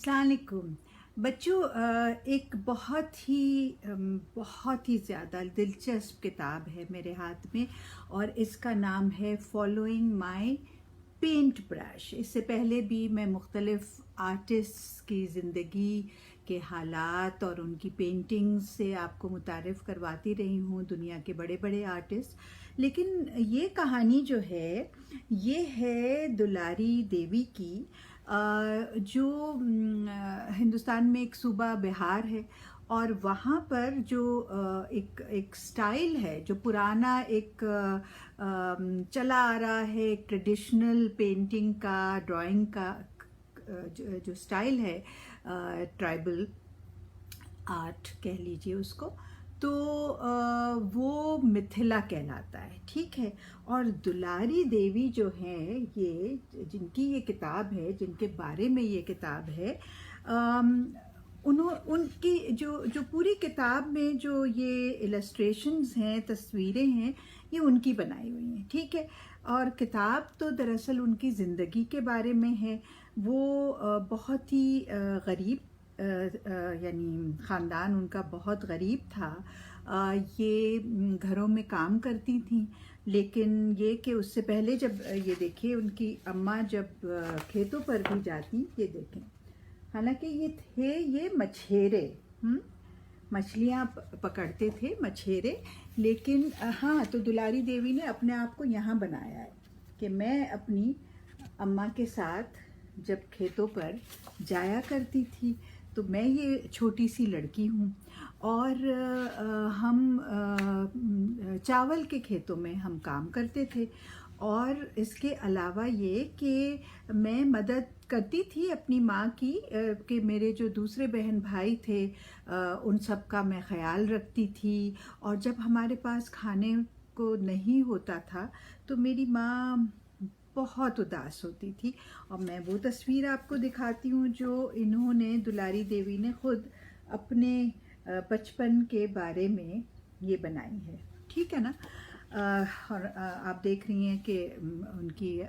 अस्सलाम वालेकुम बच्चों। एक बहुत ही ज़्यादा दिलचस्प किताब है मेरे हाथ में और इसका नाम है फॉलोइंग माय पेंट ब्रश। इससे पहले भी मैं मुख्तलिफ़ आर्टिस्ट की ज़िंदगी के हालात और उनकी पेंटिंग्स से आपको मुतारिफ़ करवाती रही हूँ, दुनिया के बड़े बड़े आर्टिस्ट। लेकिन ये कहानी जो है ये है दुलारी देवी की, जो हिंदुस्तान में एक सूबा बिहार है और वहाँ पर जो एक स्टाइल है, जो पुराना एक चला आ रहा है, एक ट्रेडिशनल पेंटिंग का, ड्राइंग का जो स्टाइल है, ट्राइबल आर्ट कह लीजिए उसको, तो वो मिथिला कहलाता है, ठीक है। और दुलारी देवी जो हैं, ये जिनकी ये किताब है, जिनके बारे में ये किताब है, उनकी जो पूरी किताब में जो ये इलस्ट्रेशंस हैं, तस्वीरें हैं, ये उनकी बनाई हुई हैं, ठीक है। और किताब तो दरअसल उनकी ज़िंदगी के बारे में है। वो बहुत ही गरीब, यानी ख़ानदान उनका बहुत गरीब था। ये घरों में काम करती थी, लेकिन ये कि उससे पहले जब ये देखिए उनकी अम्मा जब खेतों पर भी जाती, ये देखें, हालांकि ये मछेरे मछलियाँ पकड़ते थे, मछेरे। लेकिन हाँ, तो दुलारी देवी ने अपने आप को यहाँ बनाया है कि मैं अपनी अम्मा के साथ जब खेतों पर जाया करती थी तो मैं ये छोटी सी लड़की हूँ और हम चावल के खेतों में हम काम करते थे। और इसके अलावा ये कि मैं मदद करती थी अपनी माँ की, कि मेरे जो दूसरे बहन भाई थे उन सब का मैं ख्याल रखती थी। और जब हमारे पास खाने को नहीं होता था तो मेरी माँ बहुत उदास होती थी। और मैं वो तस्वीर आपको दिखाती हूँ जो इन्होंने, दुलारी देवी ने खुद अपने बचपन के बारे में ये बनाई है, ठीक है ना। और आप देख रही हैं कि उनकी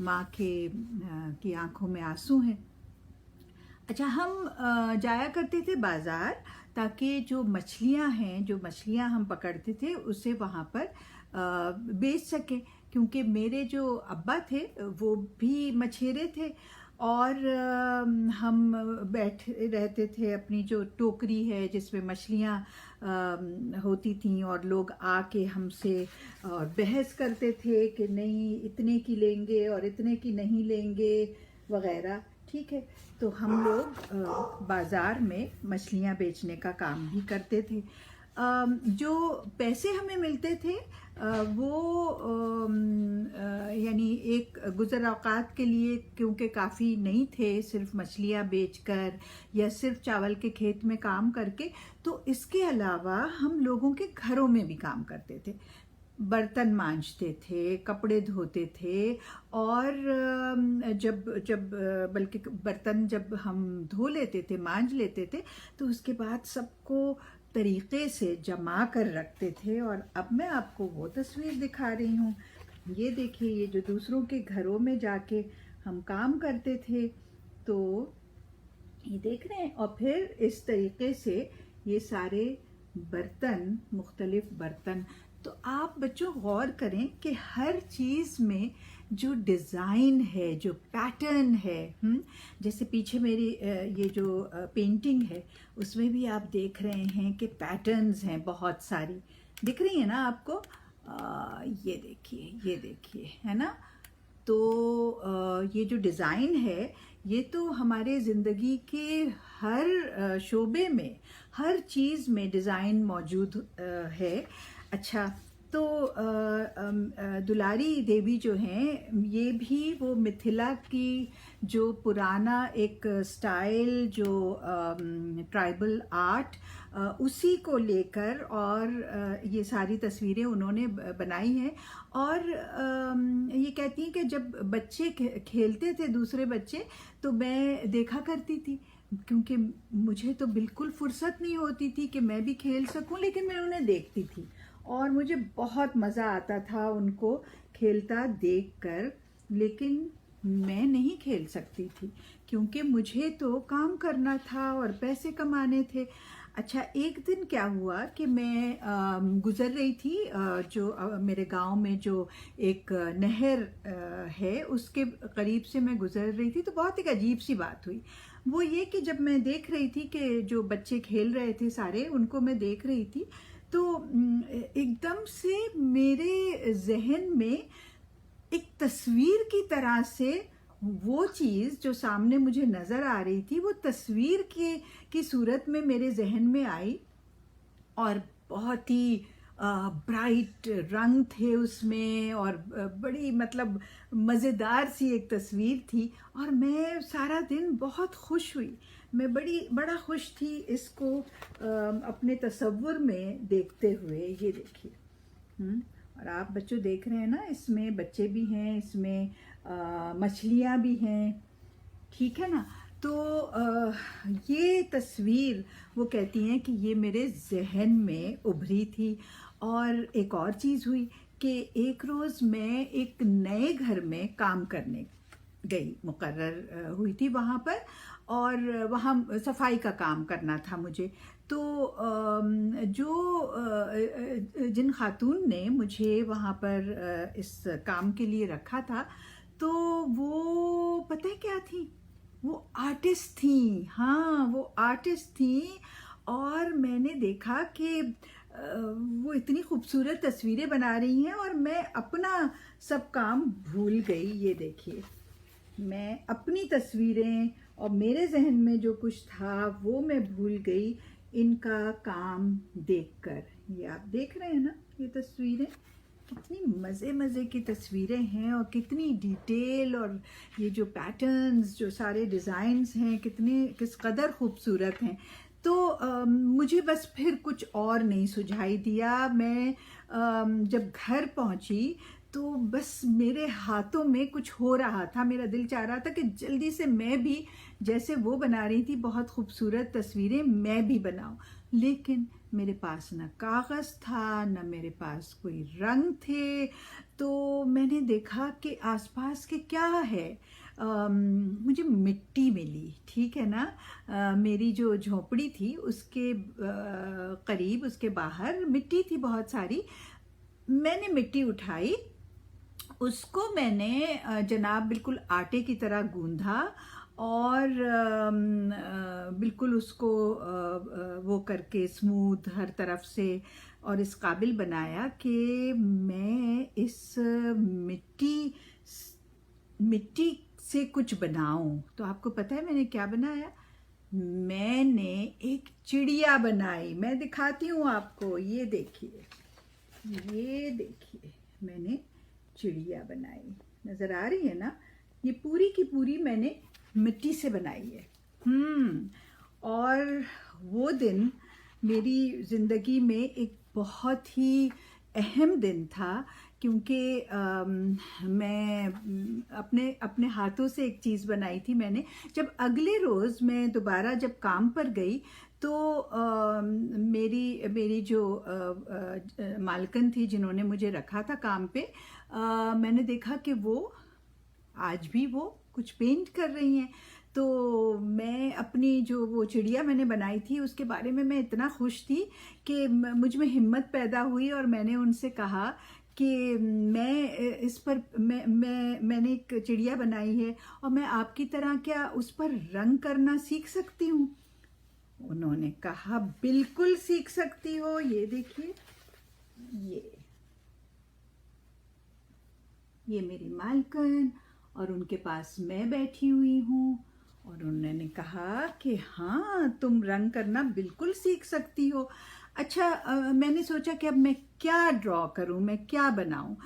माँ की आंखों में आंसू हैं। अच्छा, हम जाया करते थे बाज़ार ताकि जो मछलियाँ हैं, जो मछलियाँ हम पकड़ते थे उसे वहाँ पर बेच सकें, क्योंकि मेरे जो अब्बा थे वो भी मछेरे थे। और हम बैठे रहते थे, अपनी जो टोकरी है जिसमें मछलियाँ होती थी, और लोग आके हमसे और बहस करते थे कि नहीं इतने की लेंगे और इतने की नहीं लेंगे वगैरह, ठीक है। तो हम लोग बाज़ार में मछलियाँ बेचने का काम भी करते थे। जो पैसे हमें मिलते थे वो यानी एक गुज़र औक़ात के लिए, क्योंकि काफ़ी नहीं थे सिर्फ मछलियाँ बेचकर या सिर्फ चावल के खेत में काम करके, तो इसके अलावा हम लोगों के घरों में भी काम करते थे, बर्तन मांजते थे, कपड़े धोते थे। और बल्कि बर्तन जब हम धो लेते थे, मांज लेते थे, तो उसके बाद सबको तरीक़े से जमा कर रखते थे। और अब मैं आपको वो तस्वीर दिखा रही हूँ। ये देखिए, ये जो दूसरों के घरों में जाके हम काम करते थे, तो ये देख रहे हैं। और फिर इस तरीक़े से ये सारे बर्तन, मुख्तलिफ़ बर्तन, तो आप बच्चों गौर करें कि हर चीज़ में जो डिज़ाइन है, जो पैटर्न है, जैसे पीछे मेरी ये जो पेंटिंग है उसमें भी आप देख रहे हैं कि पैटर्न्स हैं, बहुत सारी दिख रही है ना आपको। ये देखिए, है ना। तो ये जो डिज़ाइन है, ये तो हमारे ज़िंदगी के हर शोबे में, हर चीज़ में डिज़ाइन मौजूद है। अच्छा, तो दुलारी देवी जो हैं, ये भी वो मिथिला की जो पुराना एक स्टाइल, जो ट्राइबल आर्ट, उसी को लेकर और ये सारी तस्वीरें उन्होंने बनाई हैं। और ये कहती हैं कि जब बच्चे खेलते थे, दूसरे बच्चे, तो मैं देखा करती थी, क्योंकि मुझे तो बिल्कुल फुर्सत नहीं होती थी कि मैं भी खेल सकूं, लेकिन मैं उन्हें देखती थी और मुझे बहुत मज़ा आता था उनको खेलता देखकर। लेकिन मैं नहीं खेल सकती थी, क्योंकि मुझे तो काम करना था और पैसे कमाने थे। अच्छा, एक दिन क्या हुआ कि मैं गुज़र रही थी, जो मेरे गांव में जो एक नहर है उसके करीब से मैं गुज़र रही थी, तो बहुत एक अजीब सी बात हुई। वो ये कि जब मैं देख रही थी कि जो बच्चे खेल रहे थे सारे, उनको मैं देख रही थी, तो एकदम से मेरे जहन में एक तस्वीर की तरह से वो चीज़ जो सामने मुझे नज़र आ रही थी, वो तस्वीर की सूरत में मेरे जहन में आई। और बहुत ही ब्राइट रंग थे उसमें, और बड़ी मतलब मज़ेदार सी एक तस्वीर थी। और मैं सारा दिन बहुत खुश हुई, मैं बड़ा खुश थी इसको अपने तसव्वुर में देखते हुए। ये देखिए। और आप बच्चों देख रहे हैं ना, इसमें बच्चे भी हैं, इसमें मछलियाँ भी हैं, ठीक है ना। तो ये तस्वीर वो कहती हैं कि ये मेरे जहन में उभरी थी। और एक और चीज़ हुई कि एक रोज़ मैं एक नए घर में काम करने गई, मुकर्रर हुई थी वहाँ पर, और वहाँ सफाई का काम करना था मुझे। तो जिन खातून ने मुझे वहाँ पर इस काम के लिए रखा था, तो वो पता है क्या थी, वो आर्टिस्ट थी। हाँ, वो आर्टिस्ट थी। और मैंने देखा कि वो इतनी खूबसूरत तस्वीरें बना रही हैं और मैं अपना सब काम भूल गई। ये देखिए, मैं अपनी तस्वीरें और मेरे जहन में जो कुछ था वो मैं भूल गई इनका काम देखकर। ये आप देख रहे हैं ना, ये तस्वीरें कितनी मज़े मज़े की तस्वीरें हैं, और कितनी डिटेल, और ये जो पैटर्न्स, जो सारे डिज़ाइंस हैं, किस कदर खूबसूरत हैं। तो मुझे बस फिर कुछ और नहीं सुझाई दिया। मैं जब घर पहुंची तो बस मेरे हाथों में कुछ हो रहा था, मेरा दिल चाह रहा था कि जल्दी से मैं भी, जैसे वो बना रही थी बहुत खूबसूरत तस्वीरें, मैं भी बनाऊं। लेकिन मेरे पास न कागज़ था, न मेरे पास कोई रंग थे। तो मैंने देखा कि आसपास के क्या है। मुझे मिट्टी मिली, ठीक है ना। मेरी जो झोपड़ी थी उसके करीब, उसके बाहर मिट्टी थी बहुत सारी। मैंने मिट्टी उठाई, उसको मैंने जनाब बिल्कुल आटे की तरह गूंधा, और बिल्कुल उसको वो करके स्मूथ हर तरफ से, और इस काबिल बनाया कि मैं इस मिट्टी मिट्टी से कुछ बनाऊं। तो आपको पता है मैंने क्या बनाया? मैंने एक चिड़िया बनाई। मैं दिखाती हूँ आपको, ये देखिए, ये देखिए, मैंने चिड़िया बनाई। नजर आ रही है ना? ये पूरी की पूरी मैंने मिट्टी से बनाई है। और वो दिन मेरी ज़िंदगी में एक बहुत ही अहम दिन था, क्योंकि मैं अपने अपने हाथों से एक चीज़ बनाई थी मैंने। जब अगले रोज़ मैं दोबारा जब काम पर गई, तो मेरी जो मालकिन थी जिन्होंने मुझे रखा था काम पे, मैंने देखा कि वो आज भी वो कुछ पेंट कर रही हैं। तो मैं अपनी जो वो चिड़िया मैंने बनाई थी उसके बारे में मैं इतना खुश थी कि मुझ में हिम्मत पैदा हुई, और मैंने उनसे कहा कि मैं इस पर मैंने एक चिड़िया बनाई है, और मैं आपकी तरह क्या उस पर रंग करना सीख सकती हूँ? उन्होंने कहा बिल्कुल सीख सकती हो। ये देखिए, ये मेरी मालकिन, और उनके पास मैं बैठी हुई हूँ। और उन्होंने कहा कि हाँ, तुम रंग करना बिल्कुल सीख सकती हो। अच्छा, मैंने सोचा कि अब मैं क्या ड्रॉ करूँ, मैं क्या बनाऊँ।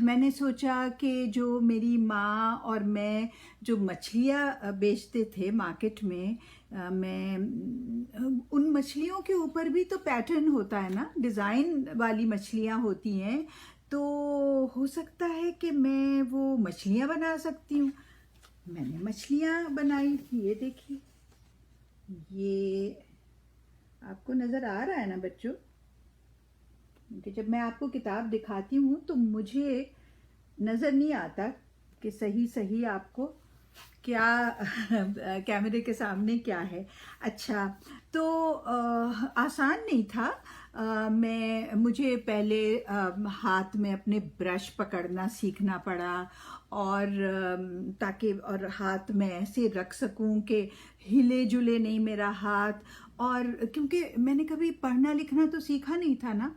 मैंने सोचा कि जो मेरी माँ और मैं जो मछलियाँ बेचते थे मार्केट में, मैं उन मछलियों के ऊपर भी तो पैटर्न होता है ना, डिज़ाइन वाली मछलियाँ होती हैं। तो हो सकता है कि मैं वो मछलियाँ बना सकती हूँ। मैंने मछलियाँ बनाई। ये देखिए, ये आपको नज़र आ रहा है ना बच्चों? कि जब मैं आपको किताब दिखाती हूँ तो मुझे नज़र नहीं आता कि सही सही आपको क्या कैमरे के सामने क्या है। अच्छा, तो आसान नहीं था। मुझे पहले हाथ में अपने ब्रश पकड़ना सीखना पड़ा, और ताकि और हाथ में ऐसे रख सकूं कि हिले जुले नहीं मेरा हाथ। और क्योंकि मैंने कभी पढ़ना लिखना तो सीखा नहीं था ना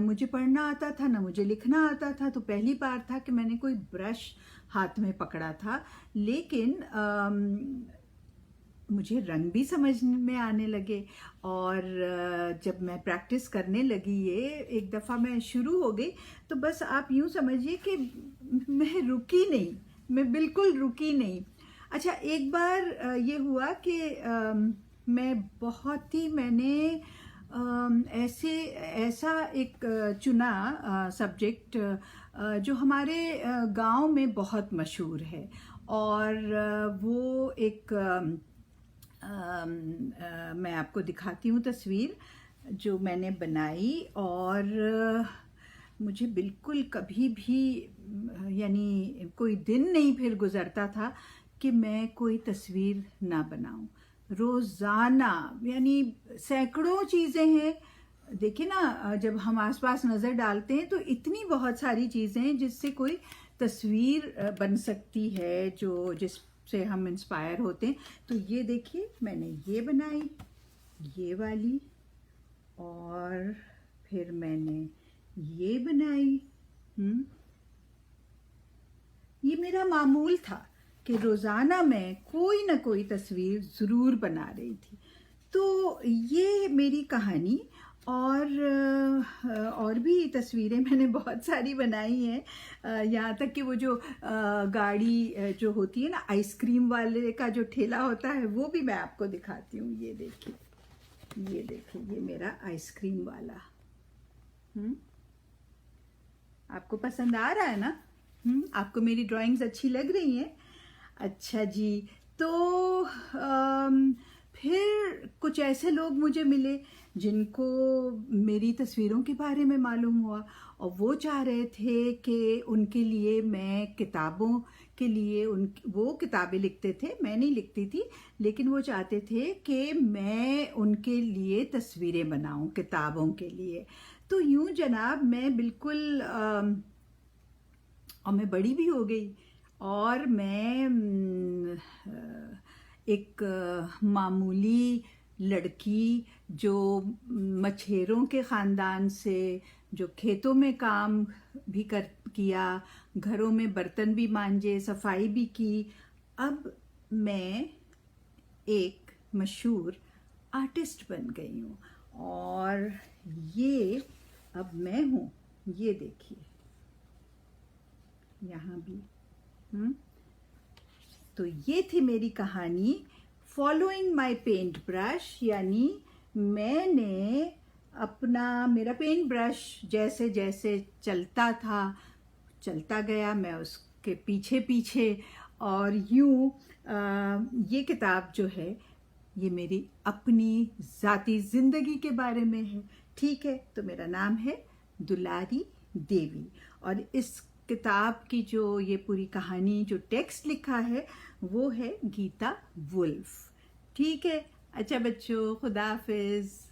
मुझे पढ़ना आता था ना मुझे लिखना आता था, तो पहली बार था कि मैंने कोई ब्रश हाथ में पकड़ा था। लेकिन मुझे रंग भी समझ में आने लगे, और जब मैं प्रैक्टिस करने लगी, ये एक दफ़ा मैं शुरू हो गई, तो बस आप यूँ समझिए कि मैं रुकी नहीं, मैं बिल्कुल रुकी नहीं। अच्छा, एक बार ये हुआ कि मैंने ऐसा एक चुना सब्जेक्ट जो हमारे गांव में बहुत मशहूर है, और वो एक मैं आपको दिखाती हूँ तस्वीर जो मैंने बनाई। और मुझे बिल्कुल कभी भी यानी कोई दिन नहीं फिर गुजरता था कि मैं कोई तस्वीर ना बनाऊं। रोज़ाना यानी सैकड़ों चीज़ें हैं। देखिए ना, जब हम आसपास नज़र डालते हैं तो इतनी बहुत सारी चीज़ें हैं जिससे कोई तस्वीर बन सकती है, जो जिससे हम इंस्पायर होते हैं। तो ये देखिए, मैंने ये बनाई, ये वाली, और फिर मैंने ये बनाई। ये मेरा मामूल था कि रोज़ाना मैं कोई ना कोई तस्वीर ज़रूर बना रही थी। तो ये मेरी कहानी। और भी तस्वीरें मैंने बहुत सारी बनाई हैं, यहाँ तक कि वो जो गाड़ी जो होती है ना, आइसक्रीम वाले का जो ठेला होता है, वो भी मैं आपको दिखाती हूँ। ये देखिए, ये मेरा आइसक्रीम वाला। आपको पसंद आ रहा है ना? आपको मेरी ड्राइंग्स अच्छी लग रही हैं? अच्छा जी। तो फिर कुछ ऐसे लोग मुझे मिले जिनको मेरी तस्वीरों के बारे में मालूम हुआ, और वो चाह रहे थे कि उनके लिए मैं किताबों के लिए वो किताबें लिखते थे, मैं नहीं लिखती थी, लेकिन वो चाहते थे कि मैं उनके लिए तस्वीरें बनाऊं किताबों के लिए। तो यूं जनाब, मैं बिल्कुल और मैं बड़ी भी हो गई, और मैं एक मामूली लड़की जो मछेरों के ख़ानदान से, जो खेतों में काम भी किया, घरों में बर्तन भी मांजे, सफाई भी की, अब मैं एक मशहूर आर्टिस्ट बन गई हूँ। और ये अब मैं हूँ, ये देखिए यहाँ भी। तो ये थी मेरी कहानी, फॉलोइंग माई पेंट ब्रश। यानी मैंने मेरा पेंट ब्रश जैसे जैसे चलता गया, मैं उसके पीछे पीछे। और यूं ये किताब जो है, ये मेरी अपनी ज़ाती ज़िंदगी के बारे में है। ठीक है, तो मेरा नाम है दुलारी देवी, और इस किताब की जो ये पूरी कहानी, जो टेक्स्ट लिखा है, वो है गीता वुल्फ। ठीक है, अच्छा बच्चों, खुदा हाफिज़।